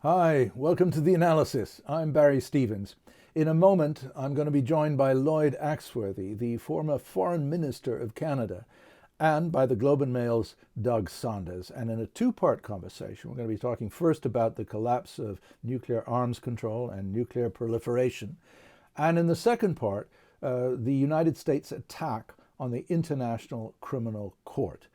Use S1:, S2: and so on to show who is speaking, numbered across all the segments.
S1: Hi, welcome to The Analysis. I'm Barry Stevens. In a moment, I'm going to be joined by Lloyd Axworthy, the former Foreign Minister of Canada, and by the Globe and Mail's Doug Saunders. And in a two-part conversation, we're going to be talking first about the collapse of nuclear arms control and nuclear proliferation. And in the second part, the United States attack on the International Criminal Court.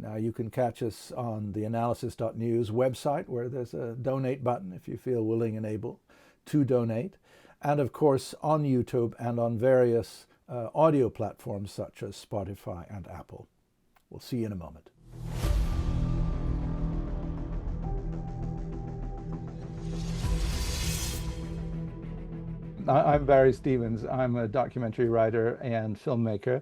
S1: Now, you can catch us on the theAnalysis-news website, where there's a donate button if you feel willing and able to donate. And of course, on YouTube and on various audio platforms such as Spotify and Apple. We'll see you in a moment. I'm Barry Stevens. I'm a documentary writer and filmmaker.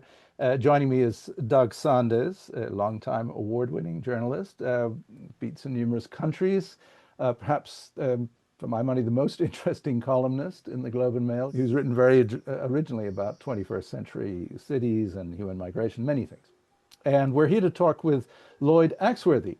S1: Joining me is Doug Saunders, a longtime award-winning journalist, beats in numerous countries, perhaps, for my money, the most interesting columnist in the Globe and Mail, who's written very originally about 21st century cities and human migration, many things. And we're here to talk with Lloyd Axworthy,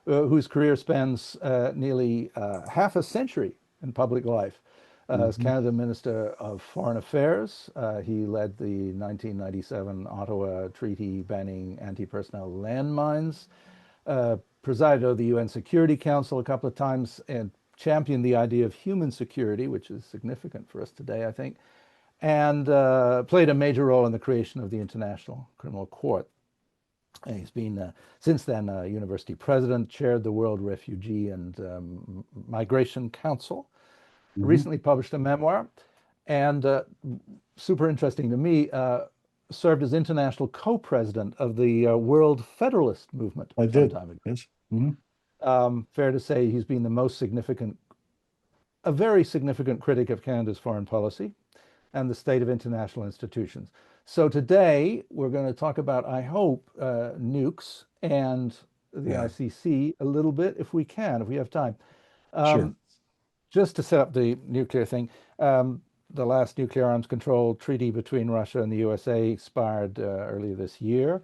S1: whose career spans nearly half a century in public life. As Canada Minister of Foreign Affairs, he led the 1997 Ottawa Treaty banning anti-personnel landmines, presided over the UN Security Council a couple of times, and championed the idea of human security, which is significant for us today, I think, and played a major role in the creation of the International Criminal Court. And he's been, since then, university president, chaired the World Refugee and Migration Council, recently published a memoir, and super interesting to me, served as international co-president of the World Federalist Movement
S2: I
S1: some
S2: did.
S1: time ago.
S2: Yes.
S1: Fair to say he's been the most significant, a very significant critic of Canada's foreign policy and the state of international institutions. So today we're going to talk about, I hope, nukes and the
S2: Yeah.
S1: ICC a little bit, if we can, if we have time.
S2: Sure.
S1: Just to set up the nuclear thing, the last nuclear arms control treaty between Russia and the USA expired earlier this year.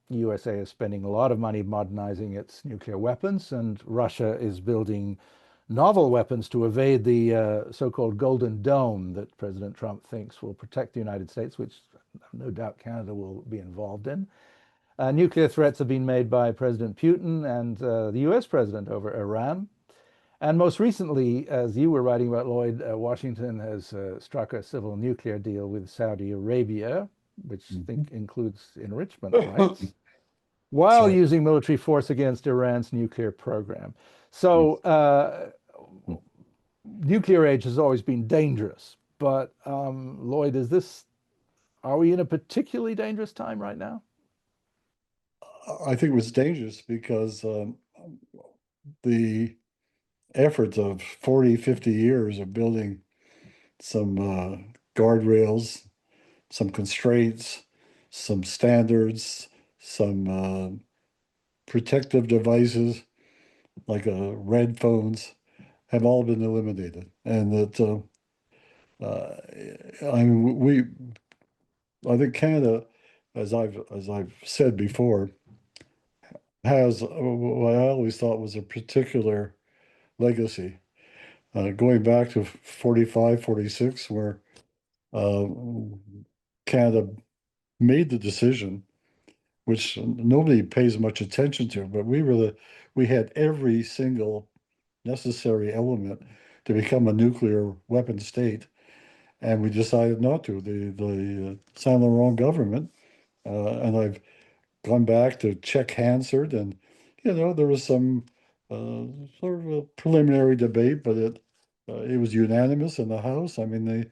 S1: USA is spending a lot of money modernizing its nuclear weapons, and Russia is building novel weapons to evade the so-called Golden Dome that President Trump thinks will protect the United States, which no doubt Canada will be involved in. Nuclear threats have been made by President Putin and the US president over Iran. And most recently, as you were writing about, Lloyd, Washington has struck a civil nuclear deal with Saudi Arabia, which I think includes enrichment rights,
S2: That's
S1: while
S2: right.
S1: using military force against Iran's nuclear program. So nuclear age has always been dangerous. But Lloyd, are we in a particularly dangerous time right now?
S2: I think it was dangerous because the efforts of 40, 50 years of building some guardrails, some constraints, some standards, some protective devices like red phones have all been eliminated. And that I mean, I think Canada, as I've said before, has what I always thought was a particular legacy, going back to 45, 46, where uh, Canada made the decision, which nobody pays much attention to, but we had every single necessary element to become a nuclear weapon state, and we decided not to. The Saint Laurent government, and I've gone back to check Hansard, and there was some uh, sort of a preliminary debate, but it was unanimous in the House. I mean,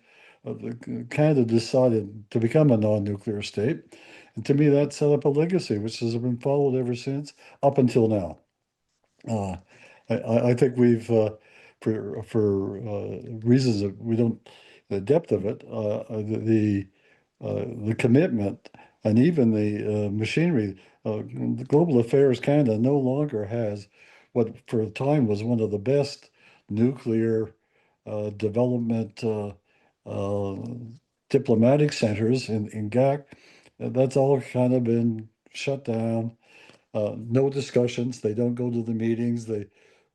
S2: Canada decided to become a non-nuclear state, and to me, that set up a legacy which has been followed ever since, up until now. Uh, I think we've, for reasons that we don't, the depth of it, the commitment, and even the machinery. The Global Affairs Canada no longer has what for a time was one of the best nuclear development uh, diplomatic centers in GAC. That's all kind of been shut down. No discussions. They don't go to the meetings.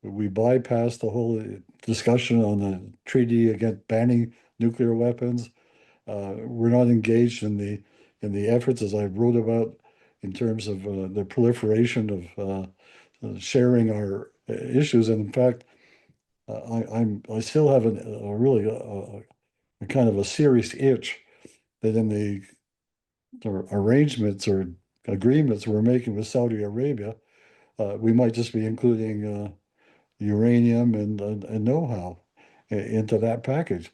S2: we bypassed the whole discussion on the treaty against banning nuclear weapons. We're not engaged in the efforts, as I wrote about, in terms of the proliferation of sharing our issues. And in fact, I still have a really a kind of a serious itch that in the arrangements or agreements we're making with Saudi Arabia, we might just be including uranium and know-how into that package.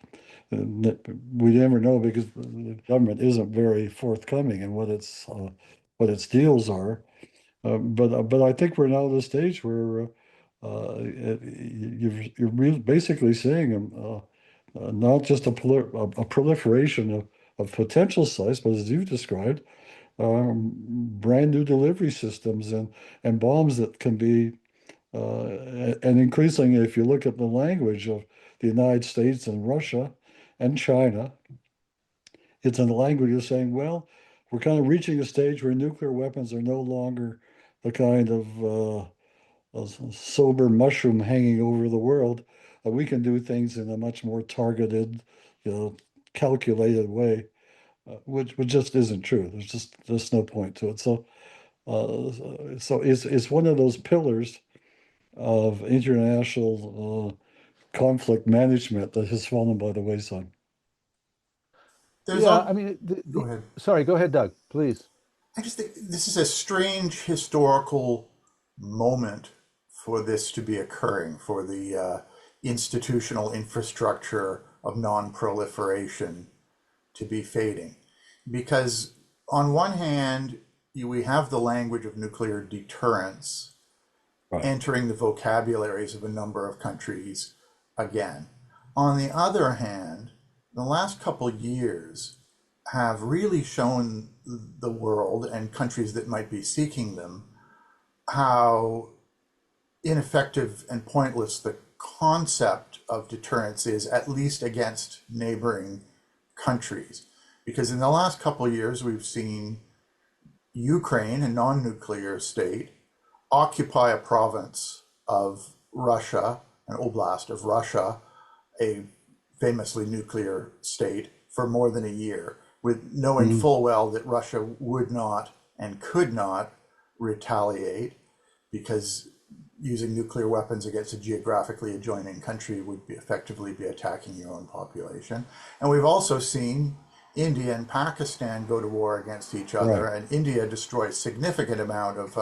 S2: And we never know because the government isn't very forthcoming in what its deals are. But I think we're now at a stage where you're basically seeing not just a proliferation of potential sites, but as you've described, brand new delivery systems and bombs that can be and increasingly, if you look at the language of the United States and Russia and China, it's in the language of saying, well, we're kind of reaching a stage where nuclear weapons are no longer the kind of sober mushroom hanging over the world. We can do things in a much more targeted, calculated way, which just isn't true. There's no point to it. So it's one of those pillars of international conflict management that has fallen by the wayside.
S3: There's
S1: Yeah,
S3: all.
S1: I mean,
S3: Go ahead.
S1: sorry, go ahead, Doug, please.
S3: I just think this is a strange historical moment for this to be occurring, for the institutional infrastructure of non-proliferation to be fading. Because on one hand, we have the language of nuclear deterrence
S2: Right.
S3: entering the vocabularies of a number of countries again. On the other hand, the last couple years have really shown the world and countries that might be seeking them how ineffective and pointless the concept of deterrence is, at least against neighboring countries. Because in the last couple of years, we've seen Ukraine, a non-nuclear state, occupy a province of Russia, an oblast of Russia, a famously nuclear state, for more than a year, with knowing
S2: Mhm.
S3: full well that Russia would not and could not retaliate because using nuclear weapons against a geographically adjoining country would effectively be attacking your own population. And we've also seen India and Pakistan go to war against each other,
S2: Right.
S3: and India destroys significant amount of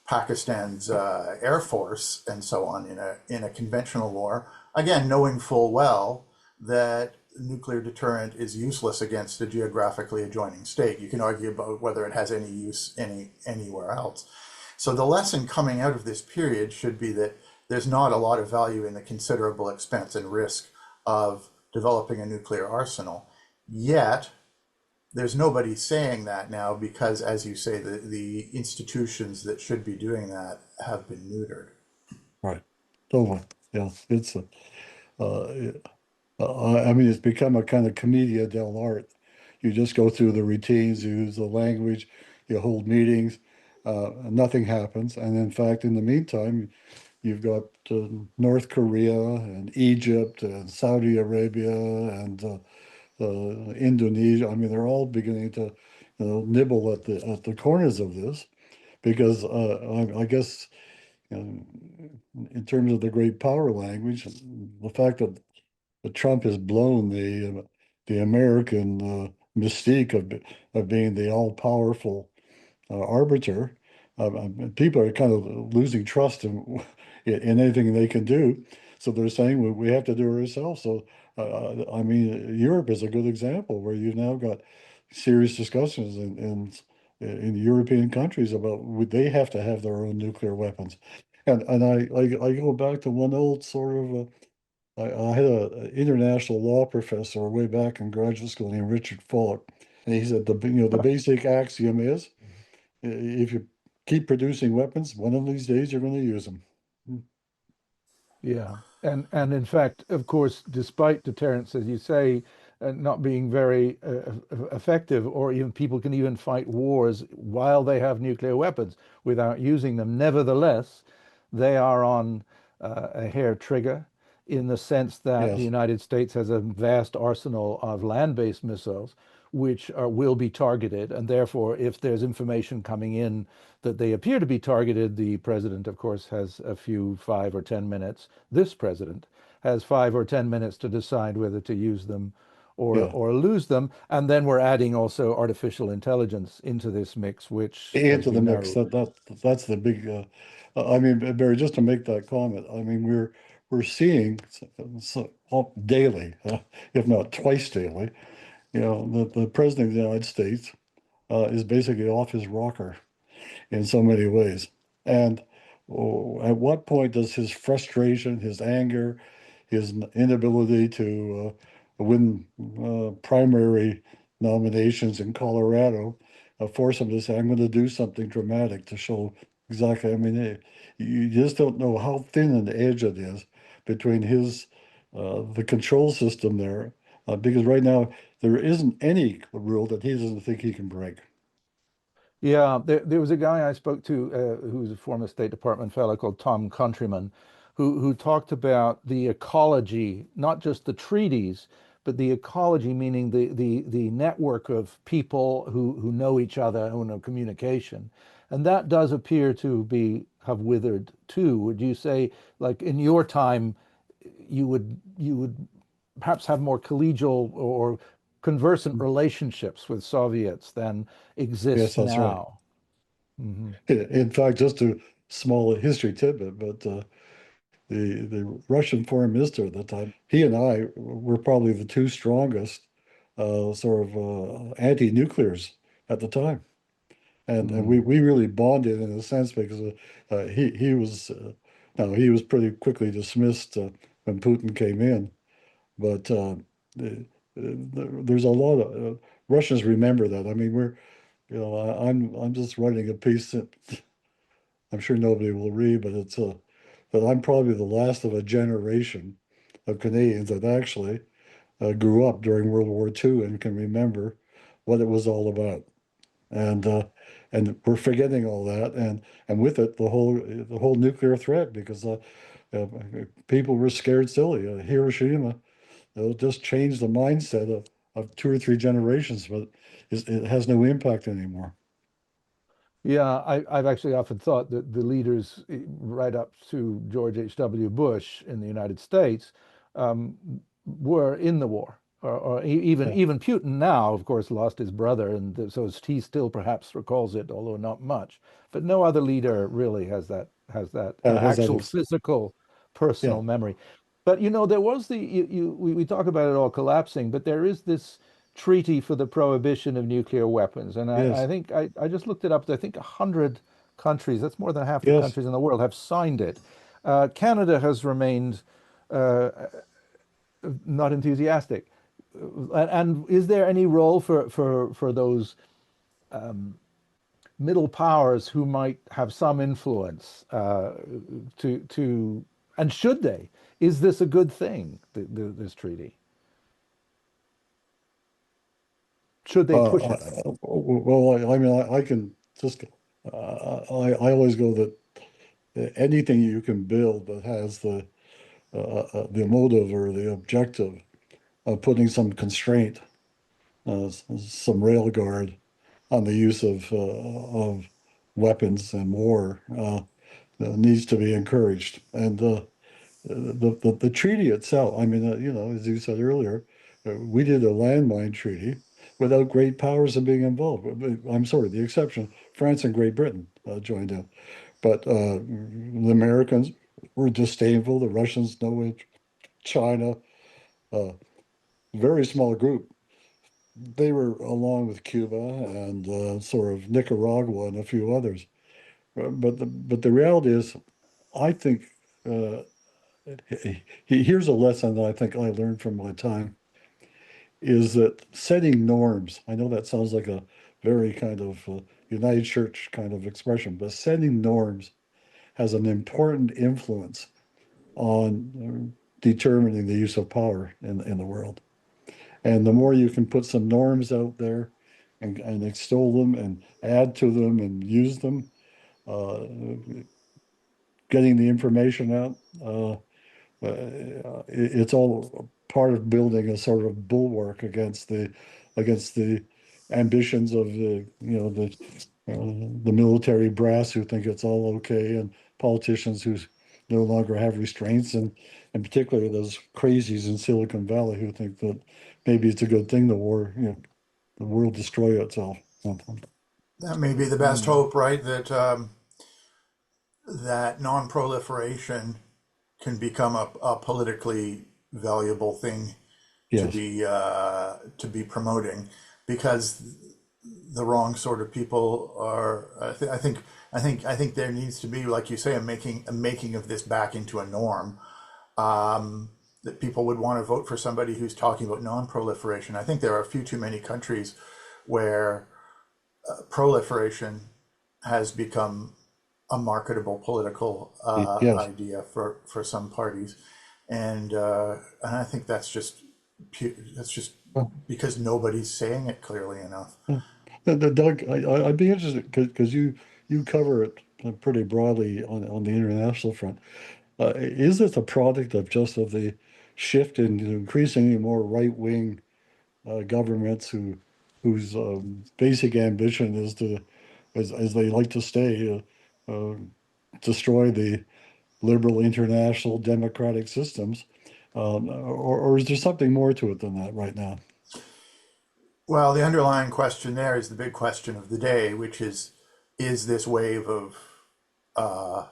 S3: Pakistan's air force and so on in a conventional war. Again, knowing full well that nuclear deterrent is useless against a geographically adjoining state. You can argue about whether it has any use anywhere else. So the lesson coming out of this period should be that there's not a lot of value in the considerable expense and risk of developing a nuclear arsenal. Yet, there's nobody saying that now because, as you say, the institutions that should be doing that have been neutered.
S2: Right. Totally. Yeah. Uh, I mean, it's become a kind of commedia dell'arte. You just go through the routines, you use the language, you hold meetings, nothing happens. And in fact, in the meantime, you've got North Korea and Egypt and Saudi Arabia and Indonesia. I mean, they're all beginning to, nibble at the corners of this because I guess in terms of the great power language, the fact that Trump has blown the American mystique of being the all-powerful arbiter. People are kind of losing trust in anything they can do. So they're saying we have to do it ourselves. So, I mean, Europe is a good example where you've now got serious discussions in European countries about would they have to have their own nuclear weapons. And I go back to one old sort of, I had an international law professor way back in graduate school named Richard Falk. And he said the basic axiom is if you keep producing weapons, one of these days you're going to use them.
S1: Yeah, and in fact, of course, despite deterrence, as you say, not being very effective, or even people can even fight wars while they have nuclear weapons without using them. Nevertheless, they are on a hair trigger in the sense that the
S2: Yes.
S1: United States has a vast arsenal of land-based missiles which will be targeted. And therefore, if there's information coming in that they appear to be targeted, the president, of course, has a few 5 or 10 minutes. This president has 5 or 10 minutes to decide whether to use them
S2: Yeah.
S1: or lose them. And then we're adding also artificial intelligence into this mix, which, as
S2: Into
S1: we
S2: the mix.
S1: know,
S2: That's the big. I mean, Barry, just to make that comment. I mean, we're seeing daily, if not twice daily. You know, the president of the United States is basically off his rocker in so many ways. And at what point does his frustration, his anger, his inability to win primary nominations in Colorado force him to say, I'm going to do something dramatic to show exactly? I mean, you just don't know how thin an edge it is between the control system there, because right now there isn't any rule that he doesn't think he can break.
S1: yeah, there was a guy I spoke to who was a former State Department fellow called Tom Countryman, who talked about the ecology, not just the treaties, but the ecology, meaning the network of people who know each other, who know communication. And that does appear to be have withered too. Would you say, like in your time, you would perhaps have more collegial or conversant relationships with Soviets than
S2: Yes,
S1: exist
S2: that's right.
S1: now? Hmm.
S2: In fact, just a small history tidbit, but the Russian foreign minister at the time, he and I were probably the two strongest sort of anti-nuclears at the time, and we
S1: Mm.
S2: we really bonded in a sense because he was no, he was pretty quickly dismissed when Putin came in, but there's a lot of Russians remember that. I mean, I'm just writing a piece that I'm sure nobody will read, but that I'm probably the last of a generation of Canadians that actually grew up during World War II and can remember what it was all about. And we're forgetting all that, and with it the whole nuclear threat, because uh, people were scared silly. Hiroshima, just changed the mindset of two or three generations, but it has no impact anymore.
S1: Yeah, I've actually often thought that the leaders, right up to George H.W. Bush in the United States, um, were in the war. Or even
S2: Yeah,
S1: even Putin now, of course, lost his brother, and so he still perhaps recalls it, although not much. But no other leader really has that
S2: has that
S1: actual physical,
S2: yeah.
S1: personal memory. But there was we talk about it all collapsing, but there is this treaty for the prohibition of nuclear weapons. And I
S2: Yes,
S1: think I just looked it up. I think 100 countries, that's more than half the
S2: yes.
S1: countries in the world, have signed it. Canada has remained uh, not enthusiastic. And is there any role for those middle powers who might have some influence to and should they? Is this a good thing, this treaty? Should they push it? I mean.
S2: Well, I mean, I can just, I always go that anything you can build that has the motive or the objective of putting some constraint, some rail guard on the use of weapons and war needs to be encouraged. And the treaty itself, I mean, as you said earlier, we did a landmine treaty without great powers in being involved. I'm sorry, the exception, France and Great Britain joined in. But the Americans were disdainful, the Russians, no way, China, uh, very small group. They were along with Cuba and sort of Nicaragua and a few others. But the reality is, I think uh, here's a lesson that I think I learned from my time is that setting norms. I know that sounds like a very kind of United Church kind of expression, but setting norms has an important influence on determining the use of power in the world. And the more you can put some norms out there and extol them and add to them and use them, uh, getting the information out. It's all part of building a sort of bulwark against the ambitions of the military brass who think it's all okay, and politicians who no longer have restraints, and particularly those crazies in Silicon Valley who think that maybe it's a good thing the world destroy itself.
S3: That may be the best hope, right? That non-proliferation can become a politically valuable thing
S2: Yes.
S3: to be promoting, because the wrong sort of people are. I think there needs to be, like you say, a making of this back into a norm. That people would want to vote for somebody who's talking about non-proliferation. I think there are a few too many countries where proliferation has become a marketable political
S2: Yes.
S3: idea for some parties, and I think that's just because nobody's saying it clearly enough.
S2: Doug, I'd be interested because you cover it pretty broadly on the international front. Is it a product of just of the shift in increasingly more right-wing governments whose basic ambition is to, as they like to say, destroy the liberal international democratic systems, or is there something more to it than that right now?
S3: Well, the underlying question there is the big question of the day, which is this wave of uh,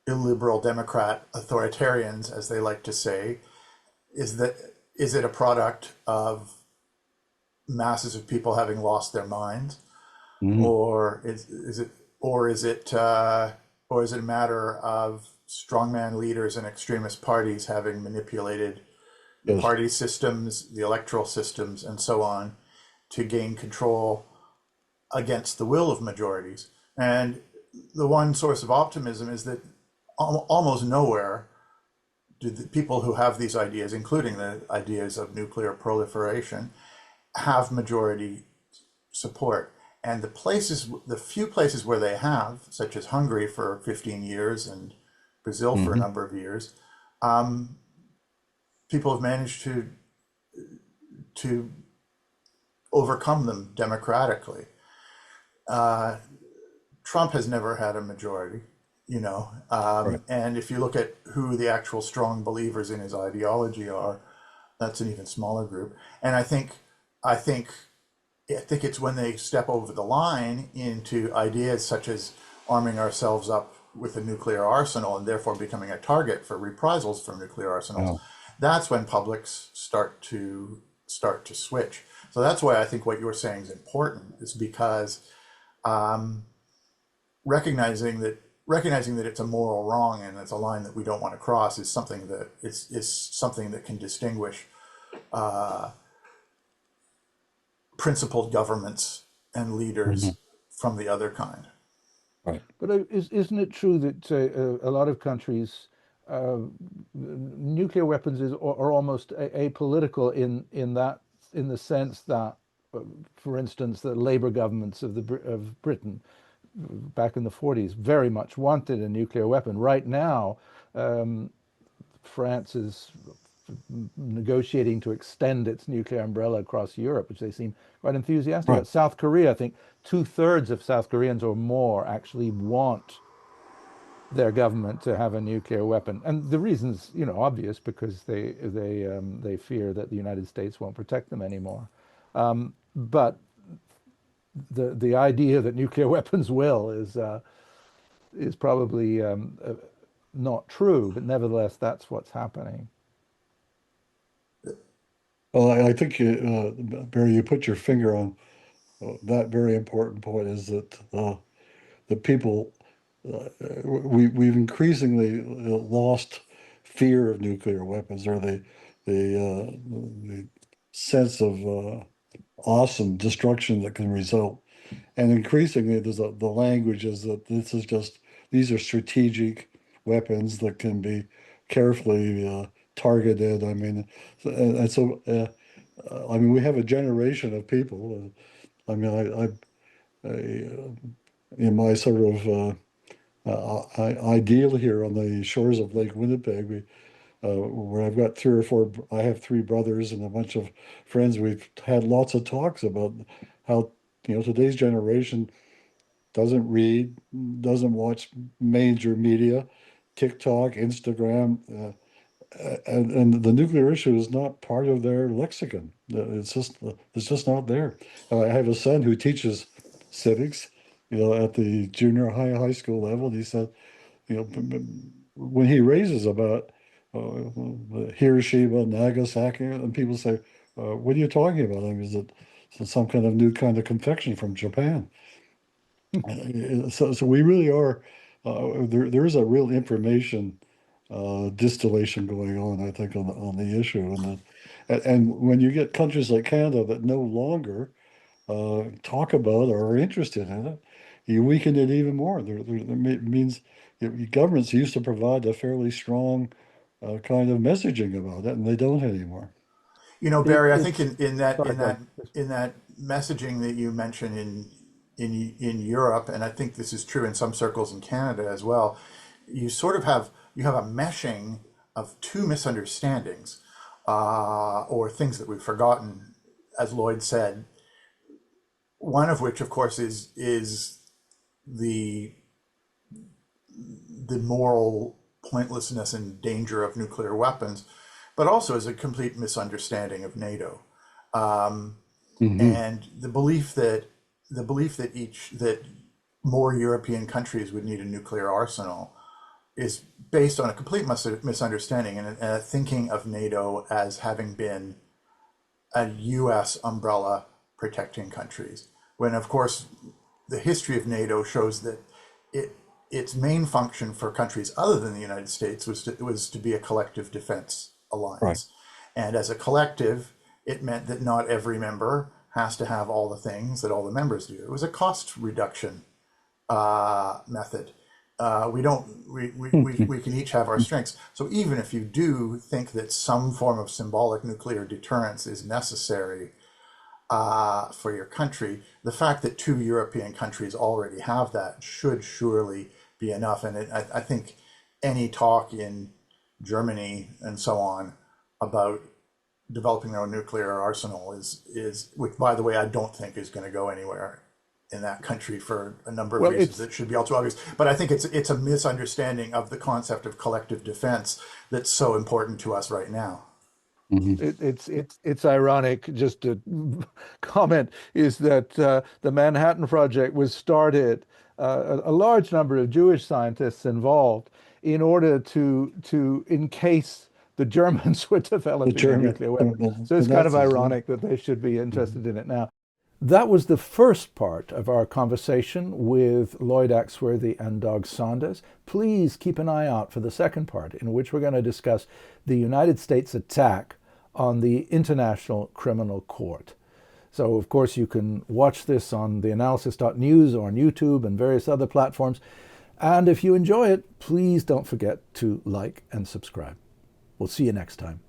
S3: illiberal Democrat authoritarians, as they like to say, is that is it a product of masses of people having lost their minds,
S2: Mhm.
S3: or is it or is it a matter of strongman leaders and extremist parties having manipulated the
S2: Yes.
S3: party systems, the electoral systems, and so on to gain control against the will of majorities? And the one source of optimism is that almost nowhere do the people who have these ideas, including the ideas of nuclear proliferation, have majority support. And the few places where they have, such as Hungary for 15 years and Brazil for a
S2: Hmm.
S3: number of years, um, people have managed to overcome them democratically. Uh, Trump has never had a majority,
S2: Right.
S3: and if you look at who the actual strong believers in his ideology are, that's an even smaller group. And I think I think it's when they step over the line into ideas such as arming ourselves up with a nuclear arsenal and therefore becoming a target for reprisals from nuclear arsenals.
S2: Yeah.
S3: That's when publics start to switch. So that's why I think what you're saying is important, is because um, recognizing that it's a moral wrong and it's a line that we don't want to cross is something that can distinguish uh, principled governments and
S2: Mhm.
S3: leaders from the other kind.
S2: Right.
S1: But isn't it true that a lot of countries, uh, nuclear weapons are almost apolitical in the sense that, uh, for instance, the Labour governments of Britain back in the 40s very much wanted a nuclear weapon. Right now, um, France is negotiating to extend its nuclear umbrella across Europe, which they seem quite enthusiastic
S2: Right.
S1: about. South Korea, I think two-thirds of South Koreans or more actually want their government to have a nuclear weapon, and the reason's obvious, because they fear that the United States won't protect them anymore. But the idea that nuclear weapons will is probably not true, but nevertheless, that's what's happening.
S2: Well, I think Barry, you put your finger on that very important point is that the people we've increasingly lost fear of nuclear weapons, or the sense of awesome destruction that can result. And increasingly, the language is that these are strategic weapons that can be carefully targeted. I mean, and so I mean, we have a generation of people. I mean, I in my sort of ideal here on the shores of Lake Winnipeg. Where I've got three or four, I have three brothers and a bunch of friends. We've had lots of talks about how, today's generation doesn't read, doesn't watch major media, TikTok, Instagram, and the nuclear issue is not part of their lexicon. It's just not there. I have a son who teaches civics, at the junior high school level. And he said, when he raises about Hiroshima, Nagasaki, and people say, "What are you talking about?" I mean, is it some kind of new kind of confection from Japan? So we really are. There is a real information distillation going on, I think, on the issue, and when you get countries like Canada that no longer talk about or are interested in it, you weaken it even more. Means governments used to provide a fairly strong kind of messaging about it, and they don't anymore.
S3: Barry, I think
S1: It's
S3: in that
S1: sorry,
S3: in
S1: go
S3: that
S1: ahead.
S3: in that messaging that you mentioned in Europe, and I think this is true in some circles in Canada as well, you sort of have a meshing of two misunderstandings, or things that we've forgotten, as Lloyd said. One of which, of course, is the the moral pointlessness and danger of nuclear weapons, but also is a complete misunderstanding of NATO, um,
S2: Hmm.
S3: and the belief that more European countries would need a nuclear arsenal is based on a complete misunderstanding and a thinking of NATO as having been a U.S. umbrella protecting countries. When, of course, the history of NATO shows that it its main function for countries other than the United States was to be a collective defense
S2: Right.
S3: alliance, and as a collective, it meant that not every member has to have all the things that all the members do. It was a cost reduction method. We don't we can each have our strengths. So even if you do think that some form of symbolic nuclear deterrence is necessary for your country, the fact that two European countries already have that should surely be enough. And I think any talk in Germany and so on about developing their own nuclear arsenal is which, by the way, I don't think is going to go anywhere in that country for a number of
S1: Well,
S3: reasons that should be all too obvious. But I think it's a misunderstanding of the concept of collective defense that's so important to us right now.
S2: Hmm.
S1: it's ironic. Just to comment is that the Manhattan Project was started, a large number of Jewish scientists involved, in order to encase the Germans were
S2: The
S1: developing a
S2: German,
S1: nuclear weapon.
S2: the,
S1: So
S2: the
S1: it's kind of
S2: Nazis, yeah.
S1: ironic that they should be
S2: Mhm.
S1: interested in it now. That was the first part of our conversation with Lloyd Axworthy and Doug Saunders. Please keep an eye out for the second part, in which we're going to discuss the United States attack on the International Criminal Court. So, of course, you can watch this on theAnalysis.news or on YouTube and various other platforms. And if you enjoy it, please don't forget to like and subscribe. We'll see you next time.